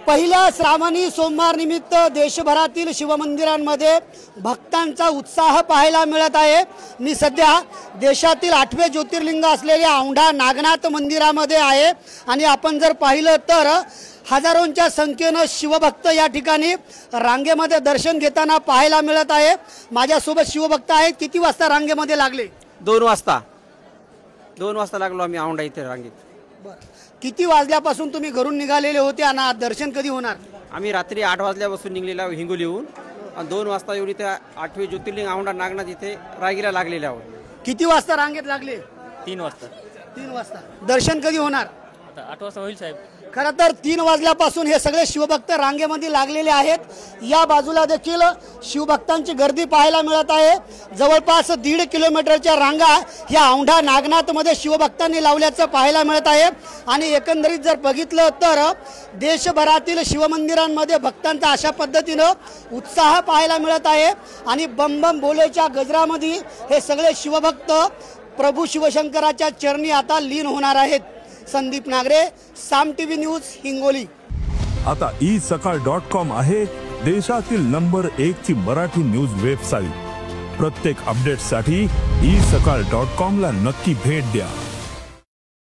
पहिल्या श्रावणी सोमवार निमित्त देशभरातील शिवमंदिरांमध्ये भक्तांचा उत्साह पाहायला मिळत आहे। मी सध्या देशातील 8वे ज्योतिर्लिंग असलेल्या औंढा नागनाथ मंदिरामध्ये आहे आणि आपण जर पाहिलं तर हजारोंच्या संख्येने शिवभक्त या ठिकाणी रांगेमध्ये दर्शन घेताना पाहायला मिळत आहे। माझ्यासोबत शिवभक्त आहेत। किती वाजता रांगेमध्ये लागले? 2 वाजता 2 वाजता लागलो आम्ही औंढा इथे रांगेत। बरं, किती वाजल्यापासून तुम्ही घरून निघालेले होते आणि दर्शन कधी होणार? आम्ही रात्री 8 वाजल्यापासून निघलेलो हिंगोलीहून आणि 2 वाजता येऊन इथे 8वे ज्योतिर्लिंग औंढा नागनाथ इथे रांगेला लागलेले आहोत। किती वाजता रांगेत लागले? 3 वाजता। 3 वाजता दर्शन कधी होणार? आता 8 वाजता होईल साहेब। खरं तर 3 वाजल्यापासून हे सगळे शिवभक्त रांगेमध्ये लागलेले आहेत। या बाजूला देखील शिवभक्तांची गर्दी पाहायला मिळत आहे। जवळपास 1.5 किलोमीटरच्या रांगा या औंढा नागनाथमध्ये शिवभक्तांनी लावल्याचं पाहायला मिळत आहे आणि एकंदरीत जर बघितलं तर देशभरातील शिवमंदिरांमध्ये भक्तांचा अशा पद्धतीनं उत्साह पाहायला मिळत आहे आणि बम बम बोलेच्या गजरामध्ये हे सगळे शिवभक्त प्रभू शिवशंकराच्या चरणी आता लीन होणार आहेत। संदीप नागरे, साम टीव्ही न्यूज, हिंगोली। आता isakal.com आहे देशातील नंबर 1 ची मराठी न्यूज वेबसाईट। प्रत्येक अपडेटसाठी isakal.com ला नक्की भेट द्या।